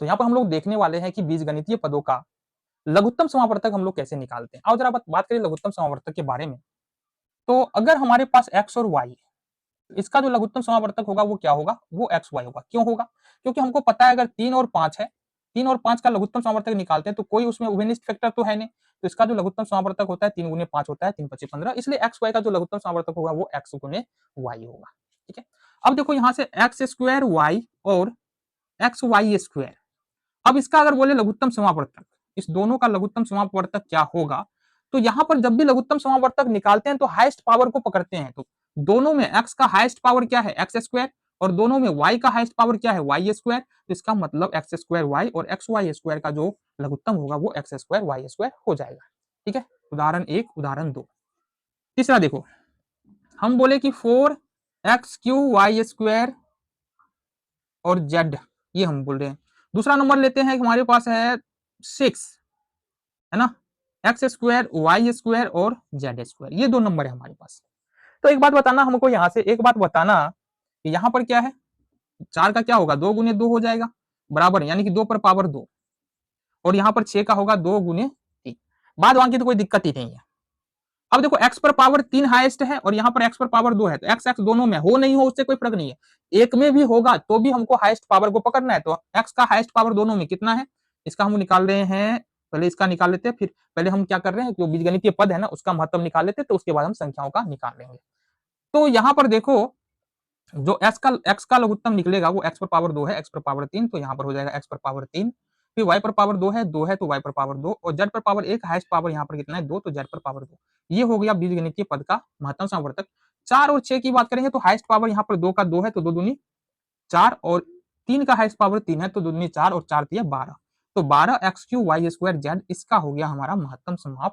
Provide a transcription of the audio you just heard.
तो यहाँ पर हम लोग देखने वाले हैं कि बीजगणितीय पदों का लघुत्तम समावर्तक हम लोग कैसे निकालते हैं। आओ जरा बात करें लघुत्तम समावर्तक के बारे में। तो अगर हमारे पास x और y, इसका जो लघुत्तम समावर्तक होगा वो क्या होगा, वो एक्स वाई होगा। क्यों होगा? क्योंकि हमको पता है अगर 3 और 5 है, 3 और 5 का लघुत्तम समावर्तक निकालते हैं तो कोई उसमें उभयनिष्ठ फैक्टर तो है नहीं, तो इसका जो लघुत्तम समावर्तक होता है 3 गुने 5 होता है, 3 5 15, इसलिए एक्स वाई का जो लघुत्तम समावर्तक होगा वो एक्स गुने वाई होगा। ठीक है, अब देखो यहाँ से एक्स स्क्वायर वाई और एक्स वाई स्क्वायर, अब इसका अगर बोले लघुत्तम समावर्तक, इस दोनों का लघुत्तम समावर्तक क्या होगा, तो यहां पर जब भी लघुत्तम समावर्तक निकालते हैं तो हाईएस्ट पावर को पकड़ते हैं। तो दोनों में x का हाईएस्ट पावर क्या है, एक्स स्क्वायर, और दोनों में y का हाईएस्ट पावर क्या है, वाई स्क्वायर। तो इसका मतलब एक्स स्क्वायर वाई और एक्स वाई स्क्वायर का जो लघुत्तम होगा वो एक्स स्क्वायर वाई स्क्वायर हो जाएगा। ठीक है, उदाहरण 1, उदाहरण 2। तीसरा देखो, हम बोले कि 4x³ y² और z, ये हम बोल रहे हैं। दूसरा नंबर लेते हैं, हमारे पास है 6, है ना, x² y² और z², ये दो नंबर है हमारे पास। तो एक बात बताना हमको, यहां से एक बात बताना कि यहाँ पर क्या है, 4 का क्या होगा, 2 गुने 2 हो जाएगा, बराबर, यानी कि 2 पर पावर 2, और यहाँ पर 6 का होगा 2 गुने 3। बाद बाकी तो कोई दिक्कत ही नहीं है। अब देखो x पर पावर 3 हाईएस्ट है और यहाँ पर x पर पावर 2 है, तो x दोनों में हो नहीं हो उससे कोई फर्क नहीं है, एक में भी होगा तो भी हमको हाईएस्ट पावर को पकड़ना है। तो x का हाईएस्ट पावर दोनों में कितना है, इसका हम निकाल रहे हैं, पहले इसका निकाल लेते हैं, फिर पहले हम क्या कर रहे हैं, जो बीजगणितीय पद है ना उसका महत्व निकाल लेते हैं, तो उसके बाद हम संख्याओं का निकाल लेंगे। तो यहाँ पर देखो, जो x का लघुत्तम निकलेगा वो x पर पावर 2 है, x पर पावर 3, तो यहाँ पर हो जाएगा x पर पावर 3, फिर y पर पावर 2 है, 2 है तो y पर पावर 2, और z पर पावर 1, हाईएस्ट पावर यहाँ पर कितना है 2, तो z पर पावर 2। ये हो गया बीजगणितीय पद का महत्तम समावर्तक। 4 और 6 की बात करेंगे तो हाईएस्ट पावर यहाँ पर 2 का 2 है, तो 2 दूनी 4, और 3 का हाईएस्ट पावर 3 है, तो 2 दूनी 4 और 4 3 12, तो 12x³ y² z, इसका हो गया हमारा महत्तम समावर्तक।